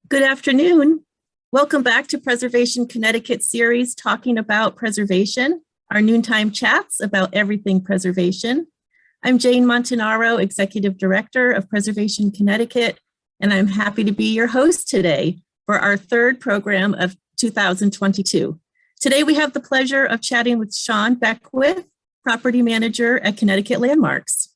Good afternoon. Welcome back to Preservation Connecticut series talking about preservation, our noontime chats about everything preservation. I'm Jane Montanaro, Executive Director of Preservation Connecticut, and I'm happy to be your host today for our third program of 2022. Today we have the pleasure of chatting with Shawn Beckwith, Property Manager at Connecticut Landmarks.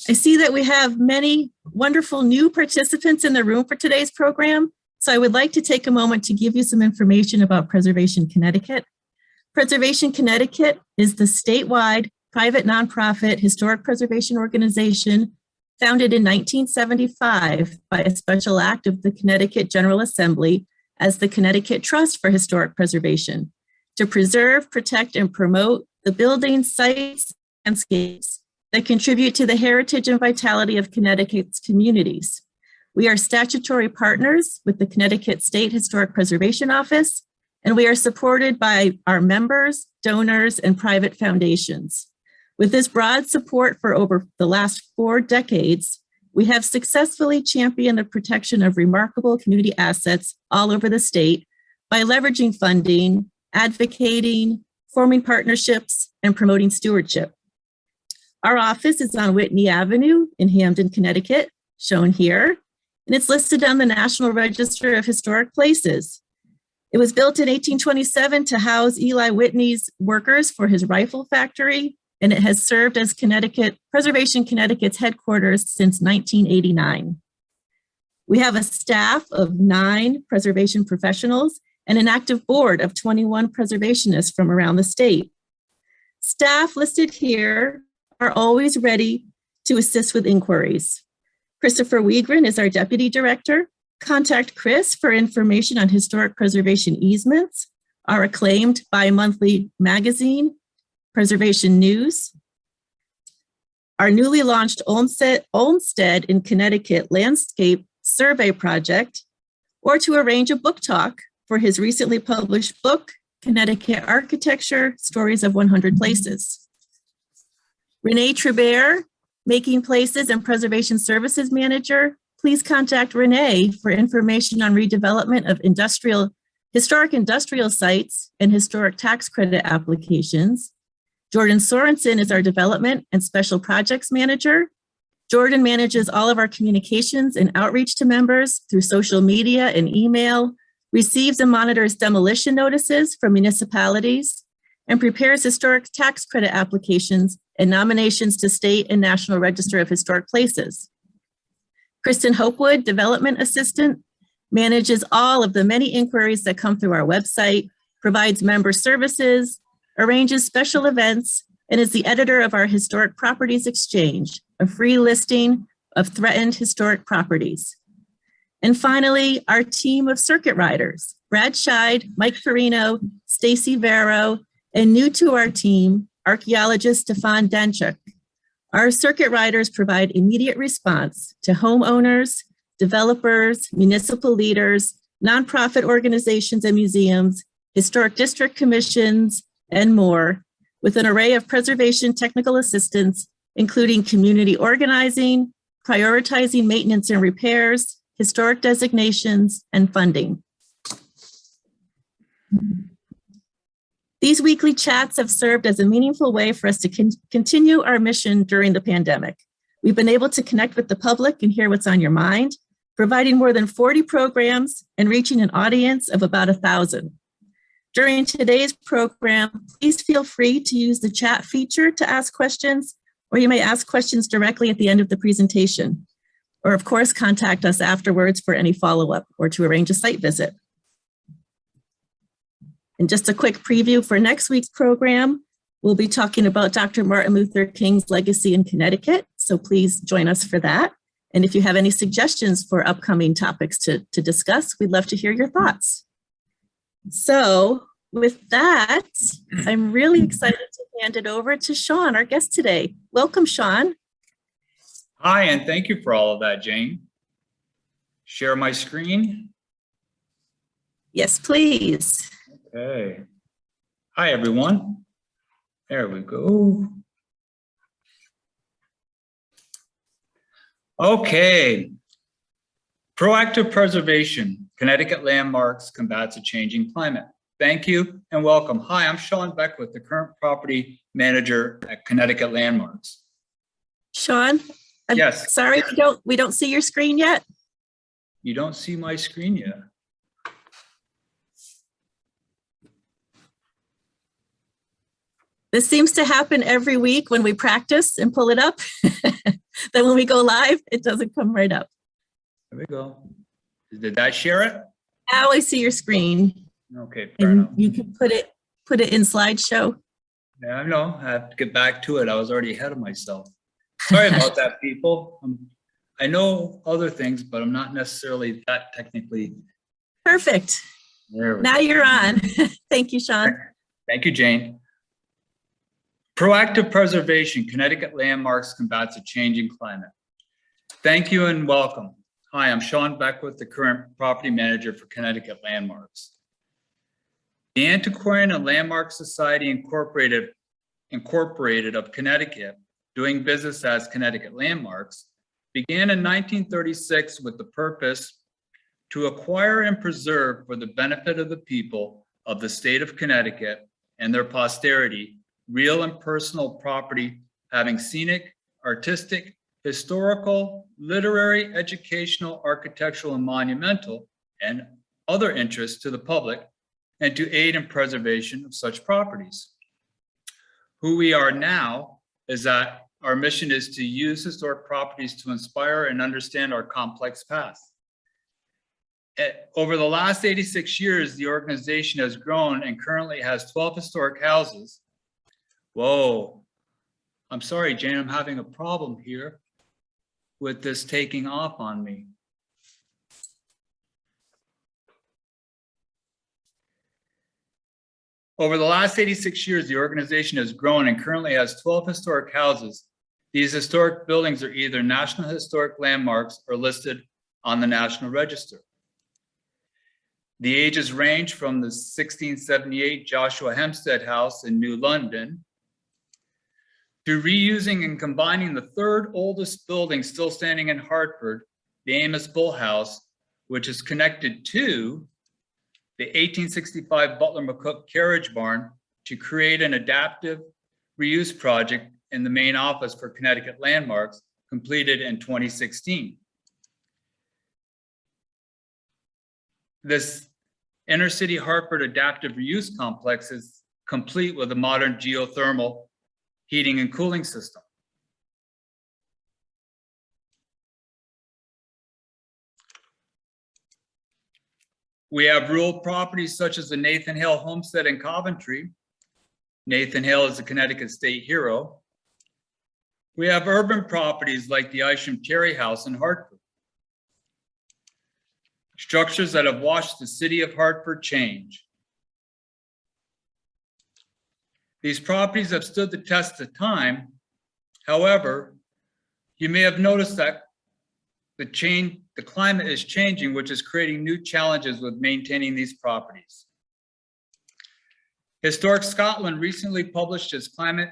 I see that we have many wonderful new participants in the room for today's program, so I would like to take a moment to give you some information about Preservation Connecticut. Preservation Connecticut is the statewide private nonprofit historic preservation organization founded in 1975 by a special act of the Connecticut General Assembly as the Connecticut Trust for Historic Preservation to preserve, protect, and promote the buildings, sites, and landscapes that contribute to the heritage and vitality of Connecticut's communities. We are statutory partners with the Connecticut State Historic Preservation Office, and we are supported by our members, donors, and private foundations. With this broad support for over the last 4 decades, we have successfully championed the protection of remarkable community assets all over the state by leveraging funding, advocating, forming partnerships, and promoting stewardship. Our office is on Whitney Avenue in Hamden, Connecticut, shown here, and it's listed on the National Register of Historic Places. It was built in 1827 to house Eli Whitney's workers for his rifle factory, and it has served as Preservation Connecticut's headquarters since 1989. We have a staff of 9 preservation professionals and an active board of 21 preservationists from around the state. Staff listed here are always ready to assist with inquiries. Christopher Wiegren is our Deputy Director. Contact Chris for information on historic preservation easements, our acclaimed bi-monthly magazine, Preservation News, our newly launched Olmsted in Connecticut Landscape Survey Project, or to arrange a book talk for his recently published book, Connecticut Architecture, Stories of 100 Places. Renee Tribert, Making Places and Preservation Services Manager. Please contact Renee for information on redevelopment of historic industrial sites and historic tax credit applications. Jordan Sorensen is our Development and Special Projects Manager. Jordan manages all of our communications and outreach to members through social media and email, receives and monitors demolition notices from municipalities, and prepares historic tax credit applications and nominations to state and National Register of Historic Places. Kristen Hopewood, Development Assistant, manages all of the many inquiries that come through our website, provides member services, arranges special events, and is the editor of our Historic Properties Exchange, a free listing of threatened historic properties. And finally, our team of circuit riders, Brad Scheid, Mike Farino, Stacy Vero, and new to our team, archaeologist Stefan Danchuk. Our circuit riders provide immediate response to homeowners, developers, municipal leaders, nonprofit organizations and museums, historic district commissions, and more, with an array of preservation technical assistance, including community organizing, prioritizing maintenance and repairs, historic designations, and funding. These weekly chats have served as a meaningful way for us to continue our mission during the pandemic. We've been able to connect with the public and hear what's on your mind, providing more than 40 programs and reaching an audience of about 1,000. During today's program, please feel free to use the chat feature to ask questions, or you may ask questions directly at the end of the presentation. Or of course, contact us afterwards for any follow-up or to arrange a site visit. And just a quick preview for next week's program, we'll be talking about Dr. Martin Luther King's legacy in Connecticut, so please join us for that. And if you have any suggestions for upcoming topics to discuss, we'd love to hear your thoughts. So with that, I'm really excited to hand it over to Shawn, our guest today. Welcome, Shawn. Hi, and thank you for all of that, Jane. Share my screen. Yes, please. Okay. Hi, everyone. There we go. Okay. Proactive preservation, Connecticut Landmarks combats a changing climate. Thank you and welcome. Hi, I'm Shawn Beckwith, the current property manager at Connecticut Landmarks. Shawn, I'm Yes. sorry, we don't see your screen yet. You don't see my screen yet. This seems to happen every week when we practice and pull it up. Then when we go live, it doesn't come right up. There we go. Did that share it? Now I see your screen. Okay, fair And enough. you can put it in slideshow. Yeah, I know. I have to get back to it. I was already ahead of myself. Sorry about that, people. I know other things, but I'm not necessarily that technically. Perfect. There we Now go. you're on. Thank you, Shawn. Thank you, Jane. Proactive preservation, Connecticut Landmarks combats a changing climate. Thank you and welcome. Hi, I'm Shawn Beckwith, the current property manager for Connecticut Landmarks. The Antiquarian and Landmark Society Incorporated of Connecticut, doing business as Connecticut Landmarks, began in 1936 with the purpose to acquire and preserve for the benefit of the people of the state of Connecticut and their posterity real and personal property having scenic, artistic, historical, literary, educational, architectural, and monumental, and other interests to the public, and to aid in preservation of such properties. Who we are now is that our mission is to use historic properties to inspire and understand our complex past. Over the last 86 years, the organization has grown and currently has 12 historic houses. Whoa, I'm sorry, Jane, I'm having a problem here with this taking off on me. Over the last 86 years, the organization has grown and currently has 12 historic houses. These historic buildings are either National Historic Landmarks or listed on the National Register. The ages range from the 1678 Joshua Hempstead House in New London to reusing and combining the third oldest building still standing in Hartford, the Amos Bull House, which is connected to the 1865 Butler McCook Carriage Barn to create an adaptive reuse project in the main office for Connecticut Landmarks, completed in 2016. This inner city Hartford adaptive reuse complex is complete with a modern geothermal heating and cooling system. We have rural properties such as the Nathan Hale Homestead in Coventry. Nathan Hale is a Connecticut state hero. We have urban properties like the Isham Terry House in Hartford. Structures that have watched the city of Hartford change. These properties have stood the test of time. However, you may have noticed that the climate is changing, which is creating new challenges with maintaining these properties. Historic Scotland recently published its climate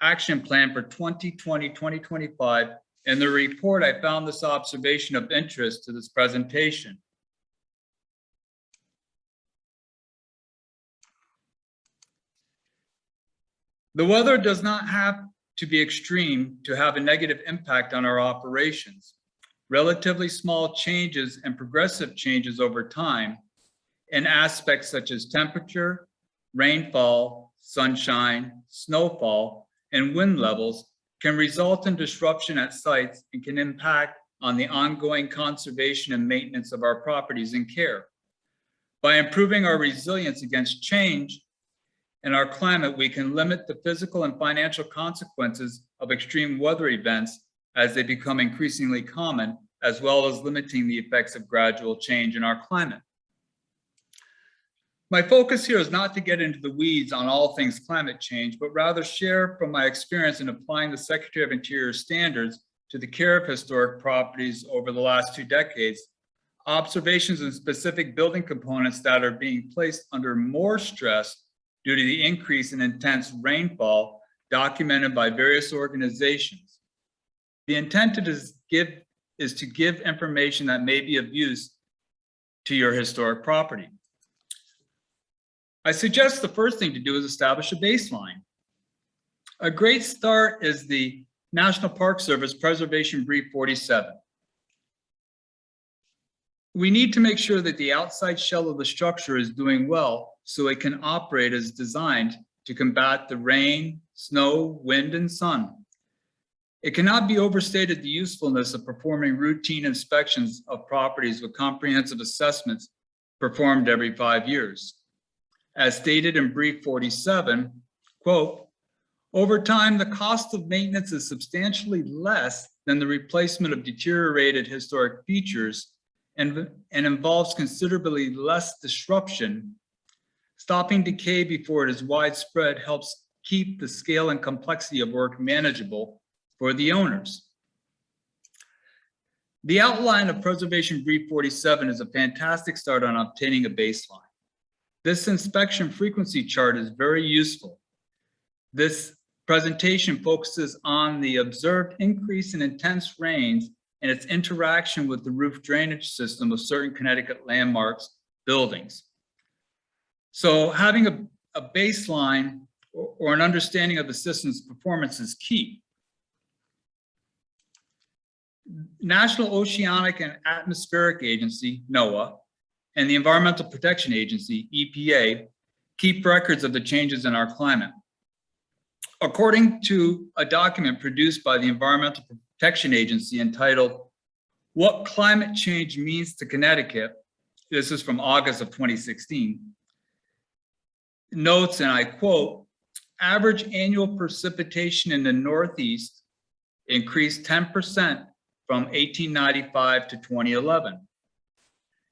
action plan for 2020-2025. In the report, I found this observation of interest to this presentation. The weather does not have to be extreme to have a negative impact on our operations. Relatively small changes and progressive changes over time in aspects such as temperature, rainfall, sunshine, snowfall, and wind levels can result in disruption at sites and can impact on the ongoing conservation and maintenance of our properties and care. By improving our resilience against change in our climate, we can limit the physical and financial consequences of extreme weather events as they become increasingly common, as well as limiting the effects of gradual change in our climate. My focus here is not to get into the weeds on all things climate change, but rather share from my experience in applying the Secretary of Interior standards to the care of historic properties over the last 2 decades, observations in specific building components that are being placed under more stress due to the increase in intense rainfall documented by various organizations. The intent is to give is to give information that may be of use to your historic property. I suggest the first thing to do is establish a baseline. A great start is the National Park Service Preservation Brief 47. We need to make sure that the outside shell of the structure is doing well so it can operate as designed to combat the rain, snow, wind, and sun. It cannot be overstated the usefulness of performing routine inspections of properties with comprehensive assessments performed every 5 years. As stated in Brief 47, quote, over time, the cost of maintenance is substantially less than the replacement of deteriorated historic features and involves considerably less disruption. Stopping decay before it is widespread helps keep the scale and complexity of work manageable for the owners. The outline of Preservation Brief 47 is a fantastic start on obtaining a baseline. This inspection frequency chart is very useful. This presentation focuses on the observed increase in intense rains and its interaction with the roof drainage system of certain Connecticut landmarks buildings. So having a baseline or an understanding of the system's performance is key. National Oceanic and Atmospheric Agency, NOAA, and the Environmental Protection Agency, EPA, keep records of the changes in our climate. According to a document produced by the Environmental Protection Agency entitled, What Climate Change Means to Connecticut, this is from August of 2016, notes, and I quote, average annual precipitation in the Northeast increased 10% from 1895 to 2011.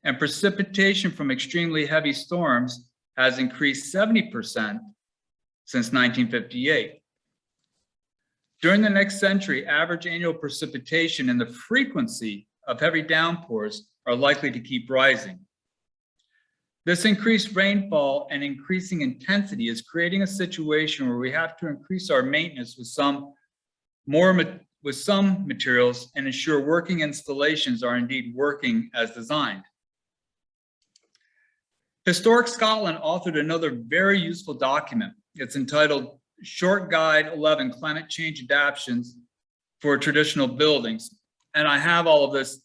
And precipitation from extremely heavy storms has increased 70% since 1958. During the next century, average annual precipitation and the frequency of heavy downpours are likely to keep rising. This increased rainfall and increasing intensity is creating a situation where we have to increase our maintenance with some materials and ensure working installations are indeed working as designed. Historic Scotland authored another very useful document. It's entitled Short Guide 11 Climate Change Adaptions for Traditional Buildings. And I have all of this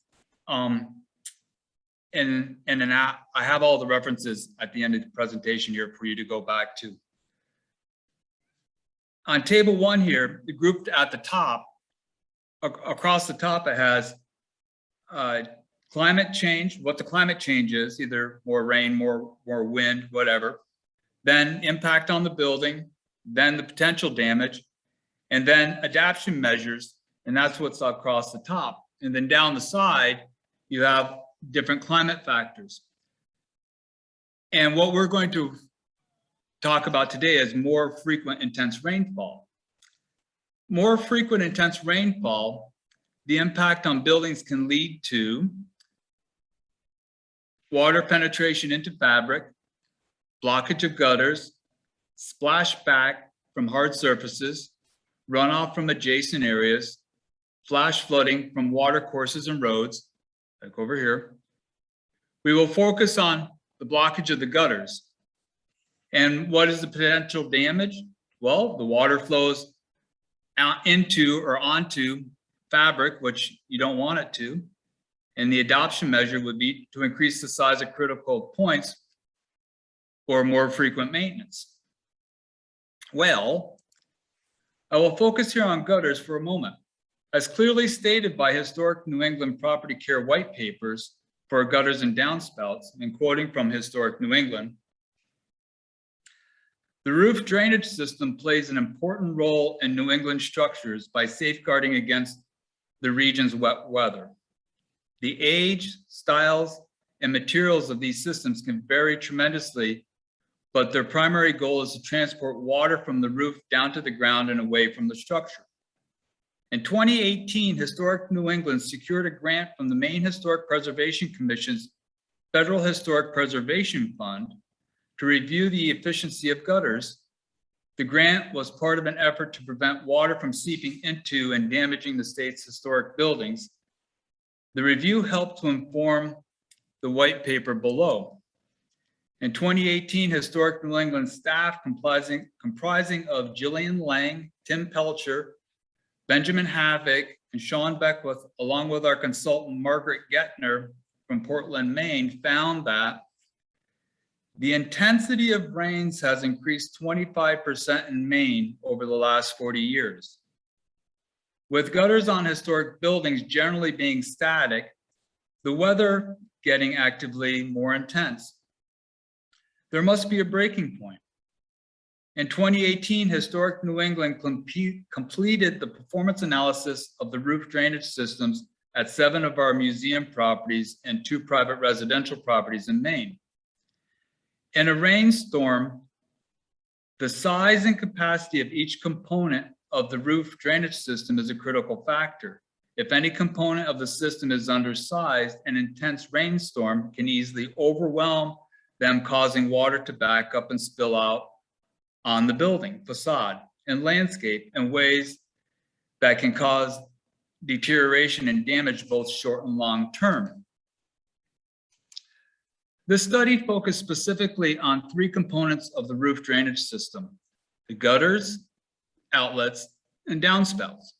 in an app. I have all the references at the end of the presentation here for you to go back to. On table 1 here, the grouped at the top, across the top, it has climate change, what the climate change is, either more rain, more wind, whatever, then impact on the building, then the potential damage, and then adaptation measures, and that's what's across the top. And then down the side, you have different climate factors. And what we're going to talk about today is more frequent intense rainfall. More frequent intense rainfall, the impact on buildings can lead to water penetration into fabric, blockage of gutters, splashback from hard surfaces, runoff from adjacent areas, flash flooding from water courses and roads, like over here. We will focus on the blockage of the gutters. And what is the potential damage? Well, the water flows out into or onto fabric, which you don't want it to. And the adoption measure would be to increase the size of critical points or more frequent maintenance. Well, I will focus here on gutters for a moment. As clearly stated by Historic New England Property Care White Papers for gutters and downspouts, and quoting from Historic New England, the roof drainage system plays an important role in New England structures by safeguarding against the region's wet weather. The age, styles, and materials of these systems can vary tremendously, but their primary goal is to transport water from the roof down to the ground and away from the structure. In 2018, Historic New England secured a grant from the Maine Historic Preservation Commission's Federal Historic Preservation Fund to review the efficiency of gutters. The grant was part of an effort to prevent water from seeping into and damaging the state's historic buildings The review helped to inform the white paper below. In 2018, Historic New England staff comprising of Jillian Lang, Tim Pelcher, Benjamin Havoc, and Shawn Beckwith, along with our consultant Margaret Gettner from Portland, Maine, found that the intensity of rains has increased 25% in Maine over the last 40 years. With gutters on historic buildings generally being static, the weather getting actively more intense. There must be a breaking point. In 2018, Historic New England completed the performance analysis of the roof drainage systems at 7 of our museum properties and 2 private residential properties in Maine. In a rainstorm, the size and capacity of each component of the roof drainage system is a critical factor. If any component of the system is undersized, an intense rainstorm can easily overwhelm them, causing water to back up and spill out on the building, facade, and landscape in ways that can cause deterioration and damage both short and long term. This study focused specifically on 3 components of the roof drainage system: the gutters, outlets, and downspouts,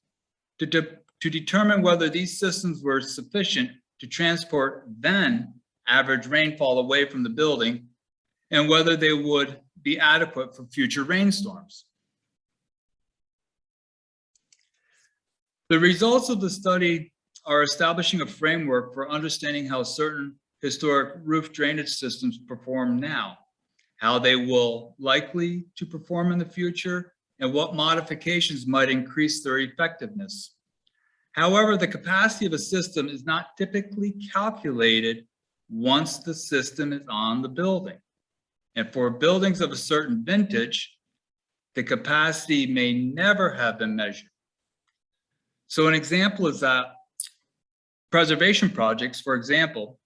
to determine whether these systems were sufficient to transport then average rainfall away from the building and whether they would be adequate for future rainstorms. The results of the study are establishing a framework for understanding how certain historic roof drainage systems perform now, how they will likely to perform in the future, and what modifications might increase their effectiveness. However, the capacity of a system is not typically calculated once the system is on the building. And for buildings of a certain vintage, the capacity may never have been measured. So an example is that preservation projects, for example,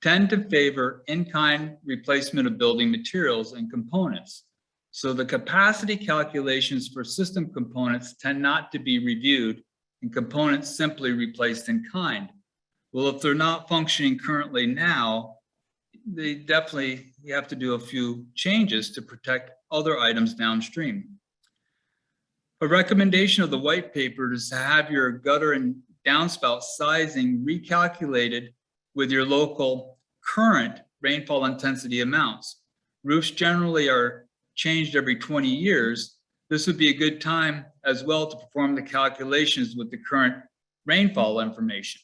tend to favor in-kind replacement of building materials and components. So the capacity calculations for system components tend not to be reviewed and components simply replaced in kind. Well, if they're not functioning currently now, you have to do a few changes to protect other items downstream. A recommendation of the white paper is to have your gutter and downspout sizing recalculated with your local current rainfall intensity amounts. Roofs generally are changed every 20 years. This would be a good time as well to perform the calculations with the current rainfall information.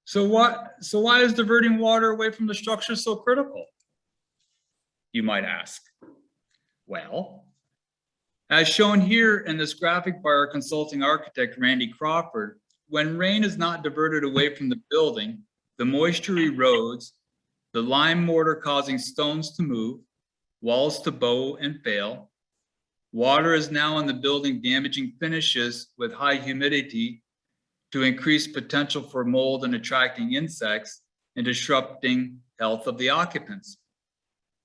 So why is diverting water away from the structure so critical? You might ask. Well, as shown here in this graphic by our consulting architect, Randy Crawford, when rain is not diverted away from the building, the moisture erodes, the lime mortar causing stones to move, walls to bow and fail. Water is now in the building, damaging finishes with high humidity to increase potential for mold and attracting insects and disrupting health of the occupants.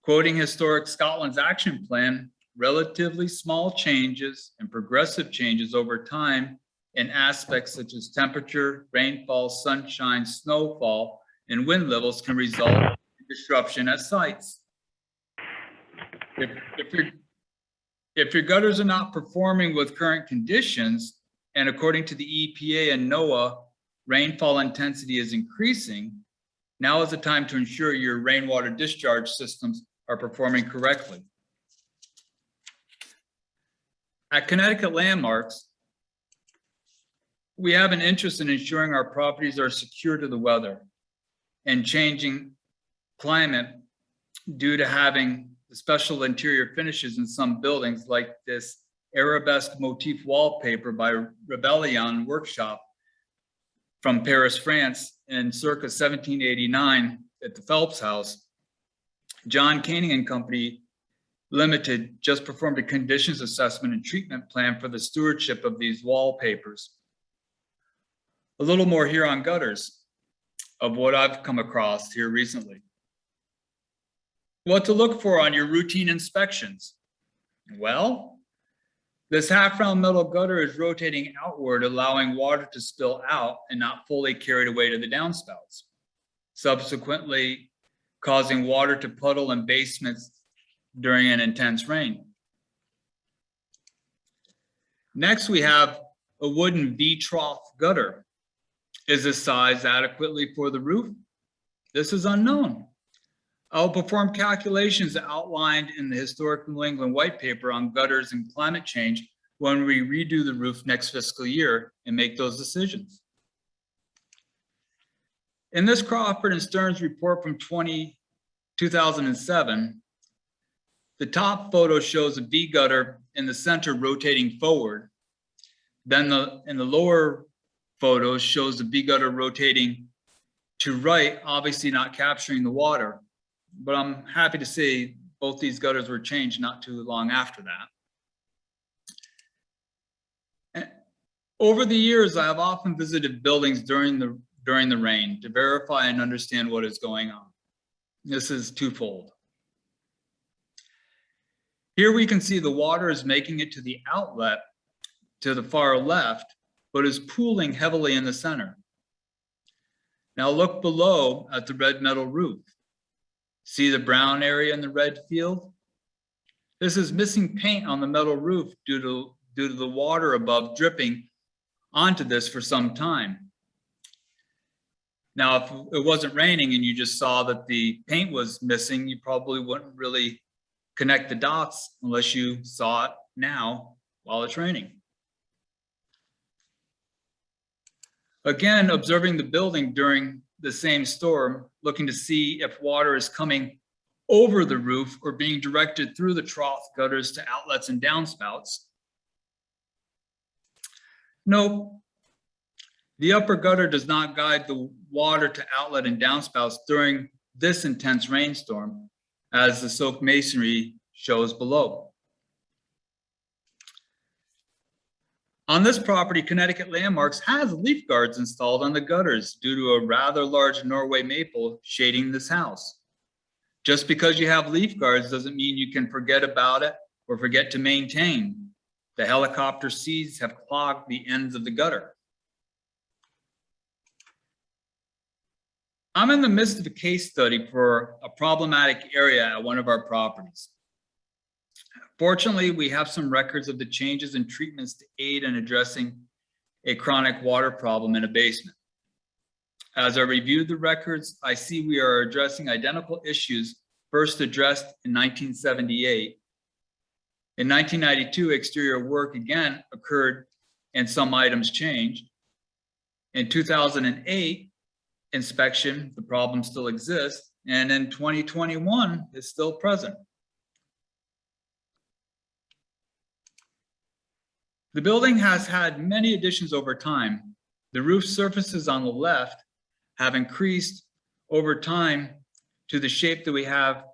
Quoting Historic Scotland's action plan, relatively small changes and progressive changes over time in aspects such as temperature, rainfall, sunshine, snowfall, and wind levels can result in disruption at sites. If your gutters are not performing with current conditions, and according to the EPA and NOAA, rainfall intensity is increasing, now is the time to ensure your rainwater discharge systems are performing correctly. At Connecticut Landmarks, we have an interest in ensuring our properties are secure to the weather and changing climate due to having special interior finishes in some buildings like this arabesque motif wallpaper by Rebellion Workshop from Paris, France in circa 1789 at the Phelps House. John Caning and Company Limited just performed a conditions assessment and treatment plan for the stewardship of these wallpapers. A little more here on gutters of what I've come across here recently. What to look for on your routine inspections? Well, This half-round metal gutter is rotating outward, allowing water to spill out and not fully carried away to the downspouts, subsequently causing water to puddle in basements during an intense rain. Next, we have a wooden V-Trough gutter. Is this size adequately for the roof? This is unknown. I'll perform calculations outlined in the Historic New England White Paper on gutters and climate change when we redo the roof next fiscal year and make those decisions. In this Crawford and Stearns report from 2007, the top photo shows a V gutter in the center rotating forward. Then in the lower photo shows the V gutter rotating to right, obviously not capturing the water. But I'm happy to see both these gutters were changed not too long after that. Over the years, I have often visited buildings during the rain to verify and understand what is going on. This is twofold. Here we can see the water is making it to the outlet to the far left, but is pooling heavily in the center. Now look below at the red metal roof. See the brown area in the red field? This is missing paint on the metal roof due to the water above dripping onto this for some time. Now, if it wasn't raining and you just saw that the paint was missing, you probably wouldn't really connect the dots unless you saw it now while it's raining. Again, observing the building during the same storm, looking to see if water is coming over the roof or being directed through the trough gutters to outlets and downspouts. Nope. The upper gutter does not guide the water to outlet and downspouts during this intense rainstorm, as the soaked masonry shows below. On this property, Connecticut Landmarks has leaf guards installed on the gutters due to a rather large Norway maple shading this house. Just because you have leaf guards doesn't mean you can forget about it or forget to maintain. The helicopter seeds have clogged the ends of the gutter. I'm in the midst of a case study for a problematic area at one of our properties. Fortunately, we have some records of the changes and treatments to aid in addressing a chronic water problem in a basement. As I reviewed the records, I see we are addressing identical issues first addressed in 1978. In 1992, exterior work again occurred and some items changed. In 2008, inspection, the problem still exists, and in 2021, it's still present. The building has had many additions over time. The roof surfaces on the left have increased over time to the shape that we have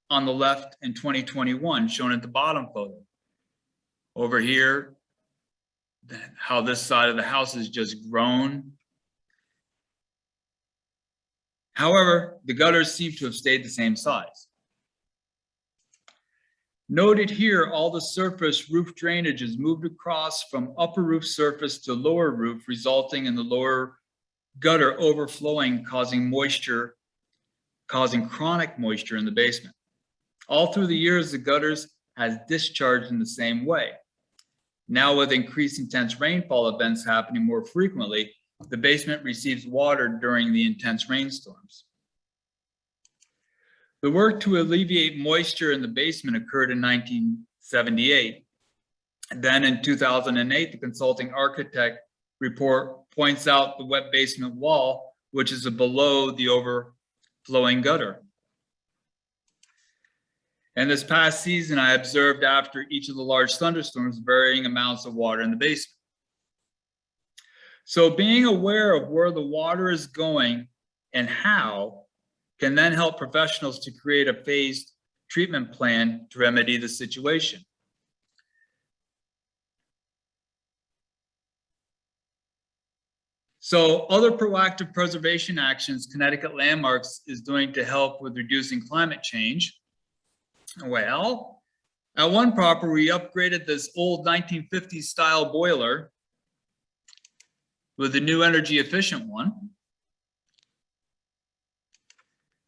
on the left in 2021, shown at the bottom photo. Over here, how this side of the house has just grown. However, the gutters seem to have stayed the same size. Noted here, all the surface roof drainage is moved across from upper roof surface to lower roof, resulting in the lower gutter overflowing, causing chronic moisture in the basement. All through the years, the gutters has discharged in the same way. Now, with increased intense rainfall events happening more frequently, the basement receives water during the intense rainstorms. The work to alleviate moisture in the basement occurred in 1978. Then in 2008, the consulting architect report points out the wet basement wall, which is below the overflowing gutter. And this past season, I observed after each of the large thunderstorms, varying amounts of water in the basement. So being aware of where the water is going and how can then help professionals to create a phased treatment plan to remedy the situation. So other proactive preservation actions Connecticut Landmarks is doing to help with reducing climate change. Well, At one property, we upgraded this old 1950s style boiler with a new energy efficient one.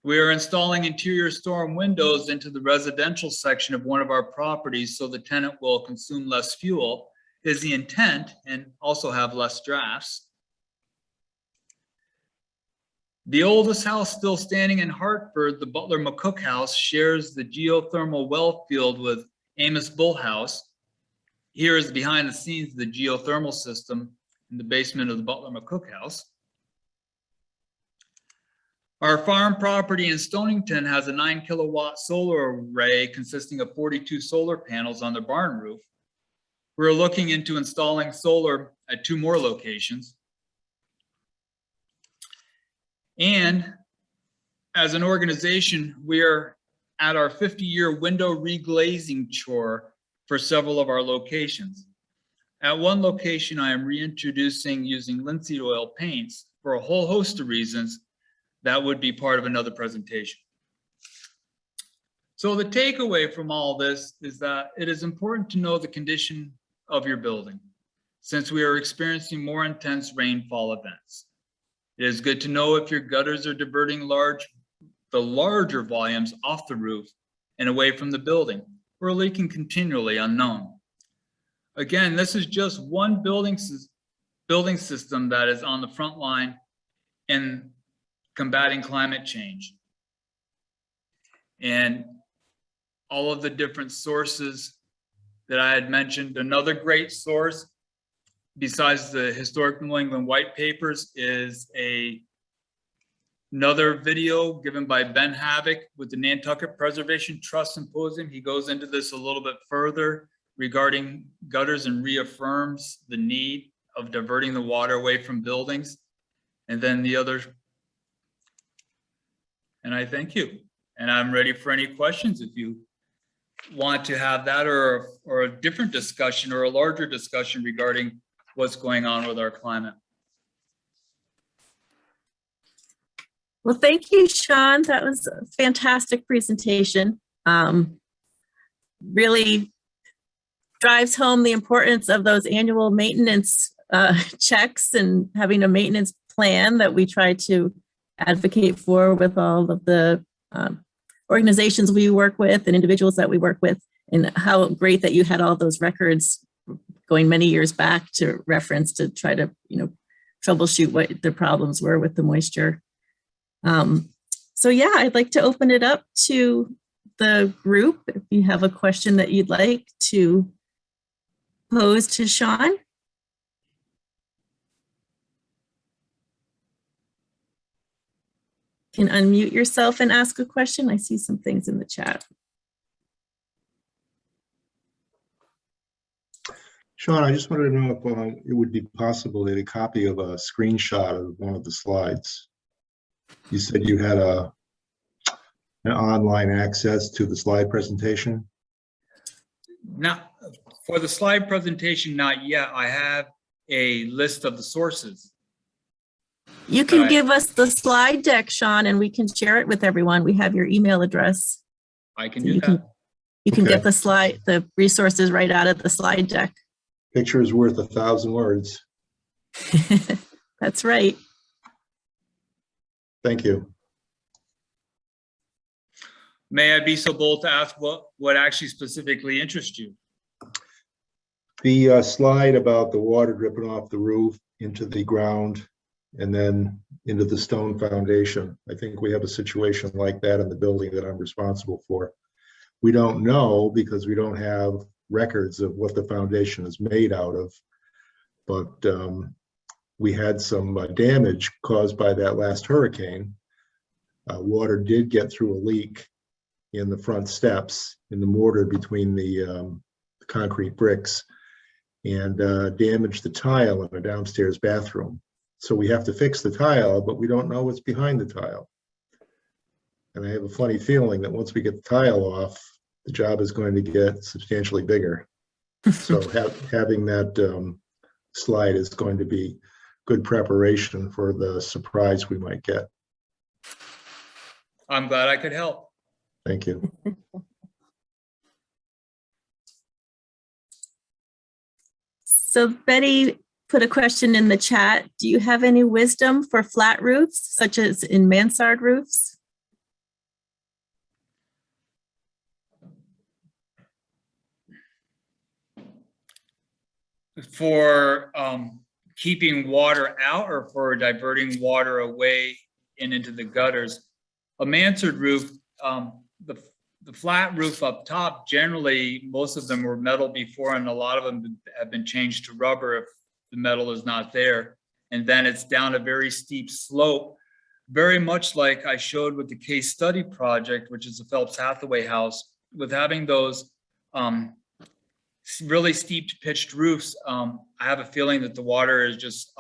We are installing interior storm windows into the residential section of one of our properties so the tenant will consume less fuel, is the intent, and also have less drafts. The oldest house still standing in Hartford, the Butler McCook House, shares the geothermal well field with Amos Bull House. Here is behind the scenes of the geothermal system in the basement of the Butler McCook House. Our farm property in Stonington has a 9 kilowatt solar array consisting of 42 solar panels on the barn roof. We're looking into installing solar at 2 more locations. And as an organization, we are at our 50-year window reglazing chore for several of our locations. At one location, I am reintroducing using linseed oil paints for a whole host of reasons that would be part of another presentation. So the takeaway from all this is that it is important to know the condition of your building, since we are experiencing more intense rainfall events. It is good to know if your gutters are diverting the larger volumes off the roof and away from the building, or leaking continually unknown. Again, this is just one building system that is on the front line in combating climate change. And all of the different sources that I had mentioned, another great source besides the historic New England white papers is another video given by Ben Havoc with the Nantucket Preservation Trust Symposium. He goes into this a little bit further regarding gutters and reaffirms the need of diverting the water away from buildings. And then the other, and I thank you. And I'm ready for any questions if you want to have that, or a different discussion or a larger discussion regarding what's going on with our climate. Well, thank you, Shawn. That was a fantastic presentation. Really drives home the importance of those annual maintenance checks and having a maintenance plan that we try to advocate for with all of the organizations we work with and individuals that we work with, and how great that you had all those records going many years back to reference to try to, troubleshoot what the problems were with the moisture. So yeah, I'd like to open it up to the group. If you have a question that you'd like to pose to Shawn. You can unmute yourself and ask a question. I see some things in the chat. Shawn, I just wanted to know if it would be possible to get a copy of a screenshot of one of the slides. You said you had an online access to the slide presentation? Now, for the slide presentation, not yet. I have a list of the sources. You can give us the slide deck, Shawn, and we can share it with everyone. We have your email address. I can do that. You can get the resources right out of the slide deck. Picture is worth 1,000 words. That's right. Thank you. May I be so bold to ask what actually specifically interests you? The slide about the water dripping off the roof into the ground and then into the stone foundation. I think we have a situation like that in the building that I'm responsible for. We don't know because we don't have records of what the foundation is made out of, but we had some damage caused by that last hurricane. Water did get through a leak in the front steps in the mortar between the concrete bricks and damaged the tile in a downstairs bathroom. So we have to fix the tile, but we don't know what's behind the tile. And I have a funny feeling that once we get the tile off, the job is going to get substantially bigger. So having that slide is going to be good preparation for the surprise we might get. I'm glad I could help. Thank you. So Betty put a question in the chat. Do you have any wisdom for flat roofs, such as in mansard roofs? For keeping water out or for diverting water away and into the gutters? A mansard roof, the flat roof up top, generally, most of them were metal before, and a lot of them have been changed to rubber if the metal is not there. And then it's down a very steep slope, very much like I showed with the case study project, which is the Phelps Hathaway house, with having those really steep pitched roofs. I have a feeling that the water is just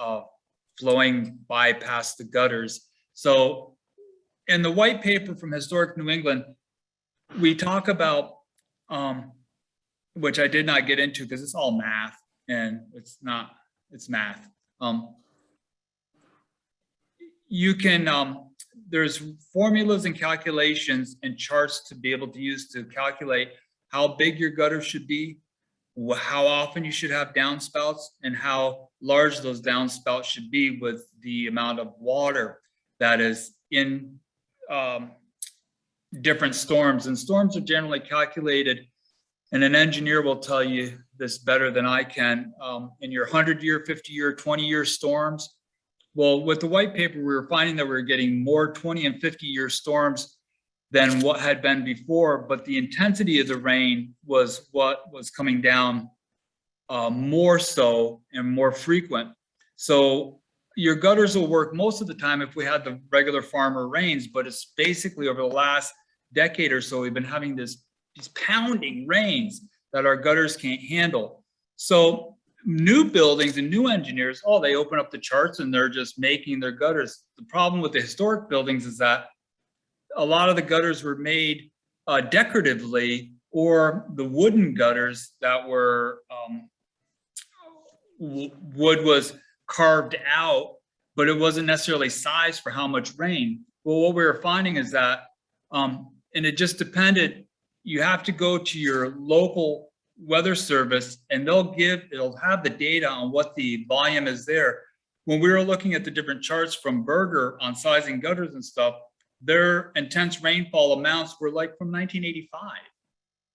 flowing by past the gutters. So in the white paper from Historic New England, we talk about, which I did not get into because it's all math and it's math. You can, there's formulas and calculations and charts to be able to use to calculate how big your gutter should be, how often you should have downspouts, and how large those downspouts should be with the amount of water that is in different storms. And storms are generally calculated, and an engineer will tell you this better than I can, in your 100-year, 50-year, 20-year storms. Well, with the white paper, we were finding that we were getting more 20 and 50-year storms than what had been before, but the intensity of the rain was what was coming down more so and more frequent. So your gutters will work most of the time if we had the regular farmer rains, but it's basically over the last decade or so, we've been having these pounding rains that our gutters can't handle. So new buildings and new engineers, they open up the charts and they're just making their gutters. The problem with the historic buildings is that a lot of the gutters were made decoratively, or the wooden gutters that were, wood was carved out, but it wasn't necessarily sized for how much rain. Well, what we were finding is that, and it just depended, you have to go to your local weather service and it'll have the data on what the volume is there. When we were looking at the different charts from Berger on sizing gutters and stuff, their intense rainfall amounts were like from 1985.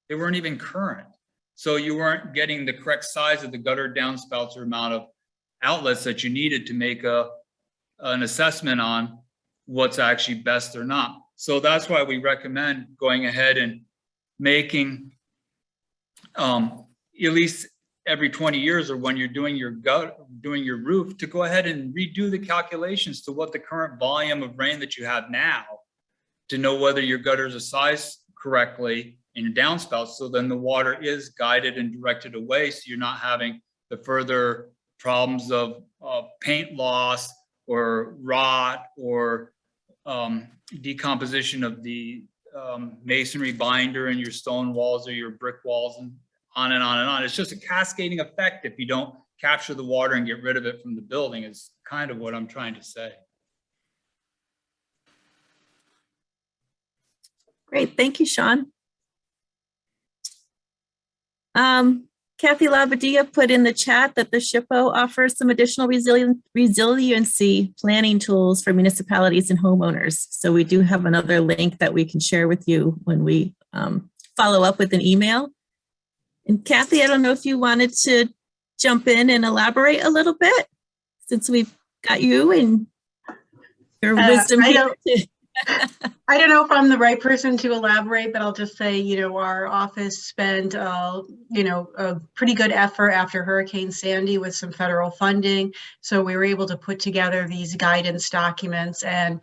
They weren't even current. So you weren't getting the correct size of the gutter downspouts or amount of outlets that you needed to make an assessment on what's actually best or not. So that's why we recommend going ahead and making at least every 20 years, or when you're doing your roof, to go ahead and redo the calculations to what the current volume of rain that you have now, to know whether your gutters are sized correctly and your downspouts, so then the water is guided and directed away, so you're not having the further problems of paint loss or rot or decomposition of the masonry binder in your stone walls or your brick walls, and on and on and on. It's just a cascading effect if you don't capture the water and get rid of it from the building, is kind of what I'm trying to say. Great, thank you, Shawn. Kathy Labadia put in the chat that the SHPO offers some additional resiliency planning tools for municipalities and homeowners. So we do have another link that we can share with you when we follow up with an email. And Kathy, I don't know if you wanted to jump in and elaborate a little bit, since we've got you and your wisdom here. I don't know if I'm the right person to elaborate, but I'll just say, our office spent, a pretty good effort after Hurricane Sandy with some federal funding. So we were able to put together these guidance documents and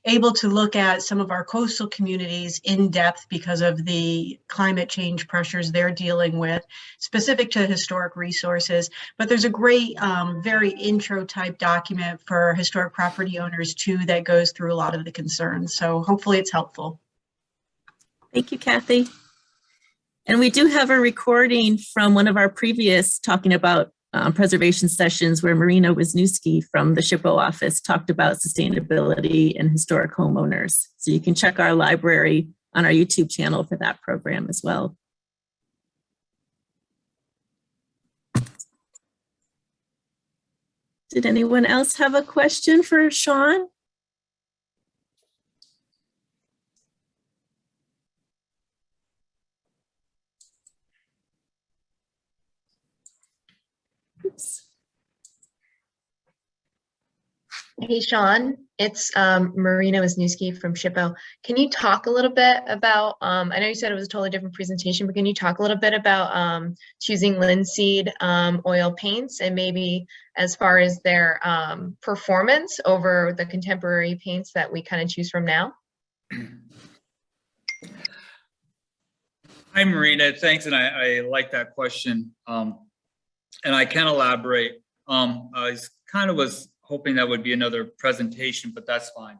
able to look at some of our coastal communities in depth because of the climate change pressures they're dealing with, specific to historic resources. But there's a great, very intro type document for historic property owners too that goes through a lot of the concerns. So hopefully it's helpful. Thank you, Kathy. And we do have a recording from one of our previous talking about preservation sessions where Marina Wisniewski from the SHPO office talked about sustainability and historic homeowners. So you can check our library on our YouTube channel for that program as well. Did anyone else have a question for Shawn? Oops. Hey, Shawn, it's Marina Wisniewski from SHPO. Can you talk a little bit about, I know you said it was a totally different presentation, but can you talk a little bit about choosing linseed oil paints and maybe as far as their performance over the contemporary paints that we kind of choose from now? Hi, Marina. Thanks, and I like that question. And I can elaborate. I was hoping that would be another presentation, but that's fine.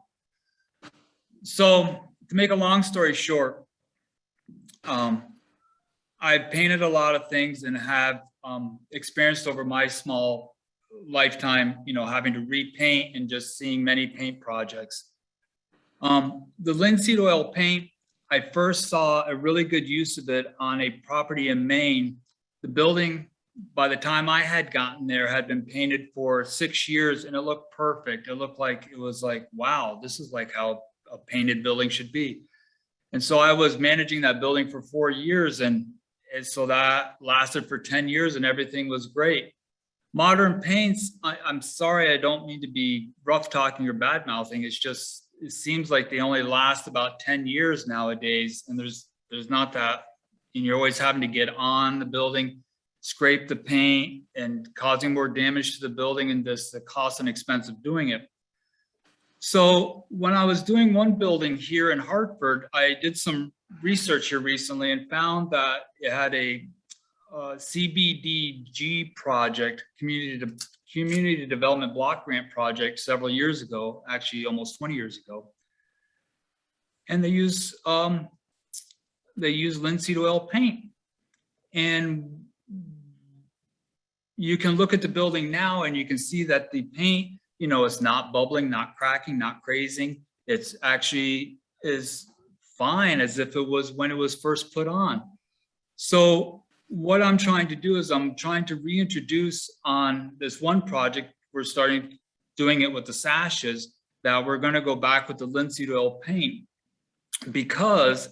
So to make a long story short, I've painted a lot of things and have experienced over my small lifetime, having to repaint and just seeing many paint projects. The linseed oil paint, I first saw a really good use of it on a property in Maine. The building, by the time I had gotten there, had been painted for 6 years and it looked perfect. It looked like, it was like, wow, this is like how a painted building should be. And so I was managing that building for 4 years and so that lasted for 10 years and everything was great. Modern paints, I'm sorry, I don't mean to be rough talking or bad mouthing. It's just, it seems like they only last about 10 years nowadays. And there's not that, and you're always having to get on the building, scrape the paint and causing more damage to the building and the cost and expense of doing it. So when I was doing one building here in Hartford, I did some research here recently and found that it had a CBDG project, community development block grant project several years ago, actually almost 20 years ago. And they use linseed oil paint. And you can look at the building now and you can see that the paint, it's not bubbling, not cracking, not crazing. It's actually is fine as if it was when it was first put on. So what I'm trying to do is I'm trying to reintroduce on this one project, we're starting doing it with the sashes, that we're going to go back with the linseed oil paint because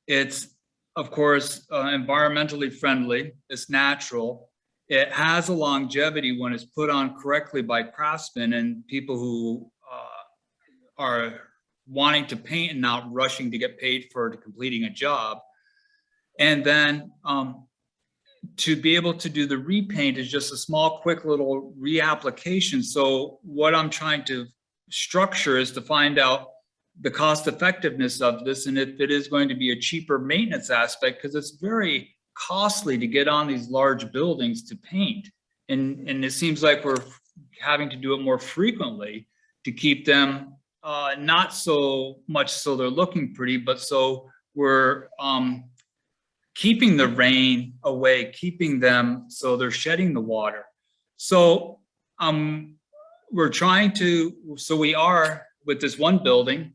it's, of course, environmentally friendly, it's natural. It has a longevity when it's put on correctly by craftsmen and people who are wanting to paint and not rushing to get paid for completing a job. And then to be able to do the repaint is just a small, quick little reapplication. So what I'm trying to structure is to find out the cost effectiveness of this and if it is going to be a cheaper maintenance aspect, because it's very costly to get on these large buildings to paint. And it seems like we're having to do it more frequently to keep them not so much so they're looking pretty, but so we're keeping the rain away, keeping them so they're shedding the water. So we're trying to, so we are with this one building,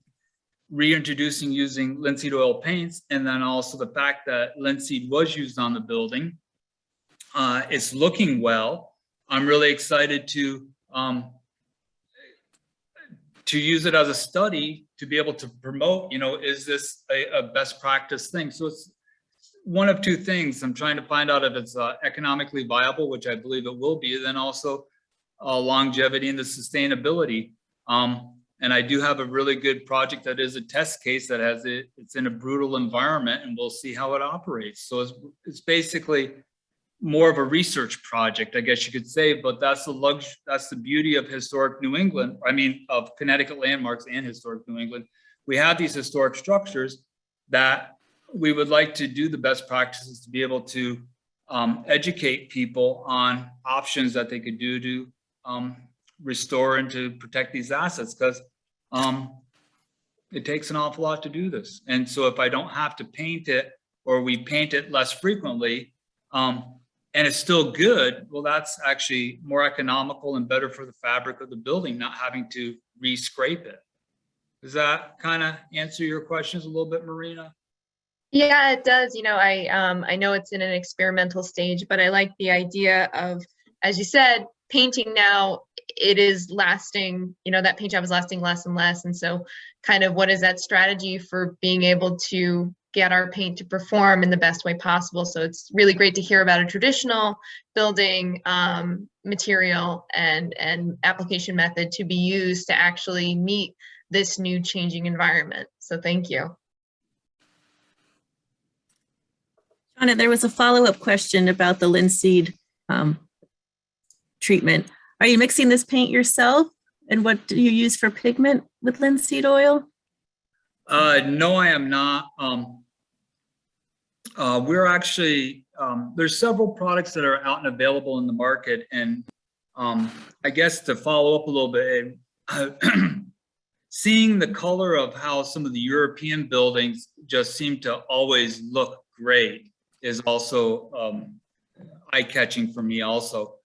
reintroducing using linseed oil paints, and then also the fact that linseed was used on the building. It's looking well. I'm really excited to use it as a study to be able to promote, is this a best practice thing? So it's one of two things. I'm trying to find out if it's economically viable, which I believe it will be, then also longevity and the sustainability. And I do have a really good project that is a test case that has it's in a brutal environment and we'll see how it operates. So it's basically more of a research project, I guess you could say, but that's the beauty of historic New England. I mean, of Connecticut Landmarks and historic New England. We have these historic structures that we would like to do the best practices to be able to educate people on options that they could do to restore and to protect these assets, because it takes an awful lot to do this. And so if I don't have to paint it, or we paint it less frequently, and it's still good, well, that's actually more economical and better for the fabric of the building, not having to re-scrape it. Does that kind of answer your questions a little bit, Marina? Yeah, it does. I know it's in an experimental stage, but I like the idea of, as you said, painting now, it is lasting, that paint job is lasting less and less. And so kind of what is that strategy for being able to get our paint to perform in the best way possible? So it's really great to hear about a traditional building material and application method to be used to actually meet this new changing environment. So thank you. Shawn, there was a follow-up question about the linseed treatment. Are you mixing this paint yourself? And what do you use for pigment with linseed oil? No, I am not. We're actually, there's several products that are out and available in the market. And I guess to follow up a little bit, seeing the color of how some of the European buildings just seem to always look great is also eye-catching for me also.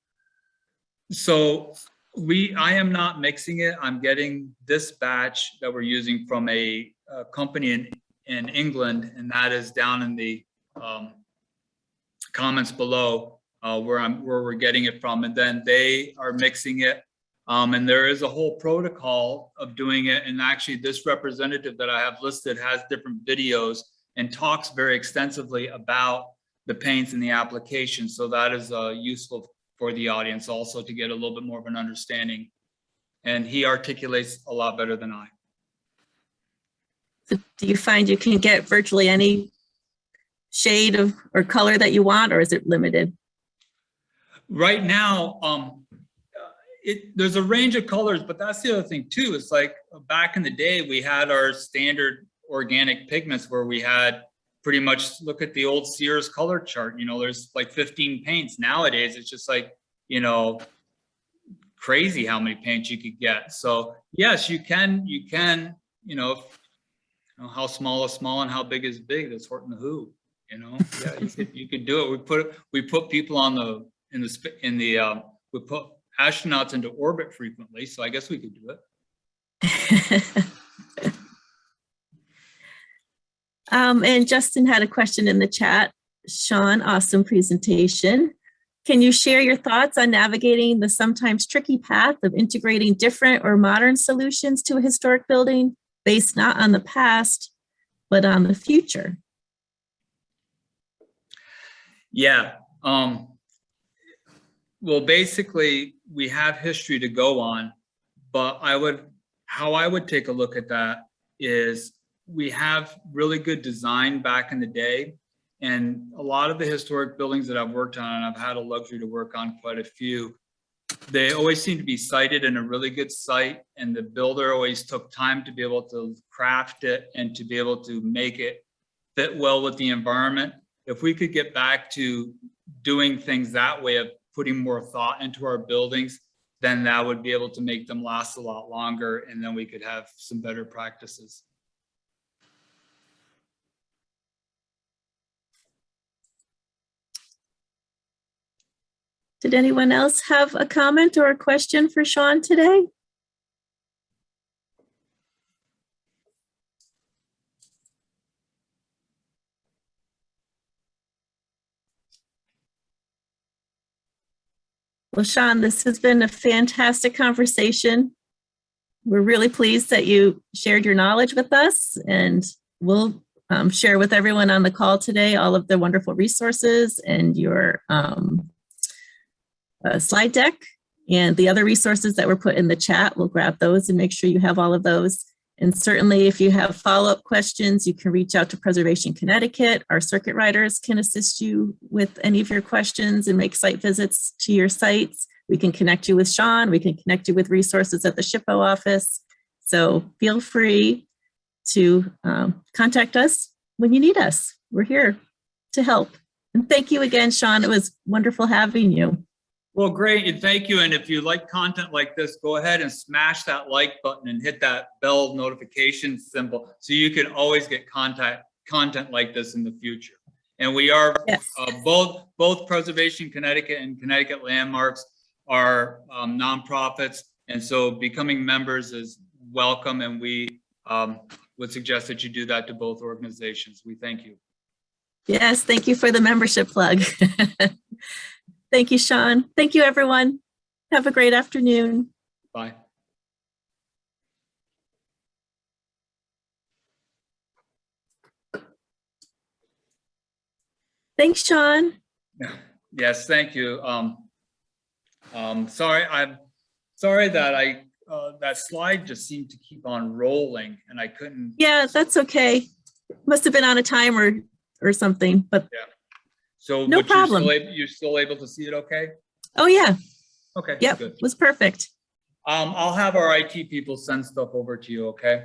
So I am not mixing it. I'm getting this batch that we're using from a company in England, and that is down in the comments below where we're getting it from. And then they are mixing it. And there is a whole protocol of doing it. And actually this representative that I have listed has different videos and talks very extensively about the paints and the application. So that is useful for the audience also to get a little bit more of an understanding. And he articulates a lot better than I. So do you find you can get virtually any shade of or color that you want, or is it limited? Right now, there's a range of colors, but that's the other thing too. It's like back in the day, we had our standard organic pigments where we had pretty much, look at the old Sears color chart, there's like 15 paints. Nowadays, it's just like, crazy how many paints you could get. So yes, you can, how small is small and how big is big. That's Horton the Who, yeah, you could do it. We put people on we put astronauts into orbit frequently. So I guess we could do it. And Justin had a question in the chat. Shawn, awesome presentation. Can you share your thoughts on navigating the sometimes tricky path of integrating different or modern solutions to a historic building based not on the past, but on the future? Yeah. Well, basically, we have history to go on, but how I would take a look at that is we have really good design back in the day. And a lot of the historic buildings that I've worked on, and I've had a luxury to work on quite a few, they always seem to be sited in a really good site. And the builder always took time to be able to craft it and to be able to make it fit well with the environment. If we could get back to doing things that way, of putting more thought into our buildings, then that would be able to make them last a lot longer. And then we could have some better practices. Did anyone else have a comment or a question for Shawn today? Well, Shawn, this has been a fantastic conversation. We're really pleased that you shared your knowledge with us, and we'll share with everyone on the call today all of the wonderful resources and your slide deck and the other resources that were put in the chat. We'll grab those and make sure you have all of those. And certainly if you have follow-up questions, you can reach out to Preservation Connecticut. Our circuit riders can assist you with any of your questions and make site visits to your sites. We can connect you with Shawn. We can connect you with resources at the SHPO office. So feel free to contact us when you need us. We're here to help. And thank you again, Shawn. It was wonderful having you. Well, great, and thank you. And if you like content like this, go ahead and smash that like button and hit that bell notification symbol so you can always get content like this in the future. And we are both Preservation Connecticut and Connecticut Landmarks are nonprofits, and so becoming members is welcome. And we would suggest that you do that to both organizations. We thank you. Yes, thank you for the membership plug. Thank you, Shawn. Thank you, everyone. Have Have a great afternoon. Bye. Thanks, Shawn. Yes, thank you. I'm sorry that that slide just seemed to keep on rolling and I couldn't. Yeah, that's okay. Must have been on a timer or something, but So, no but problem. You're still able to see it okay? oh yeah, Okay, yep, good. was perfect. I'll have our IT people send stuff over to you, okay?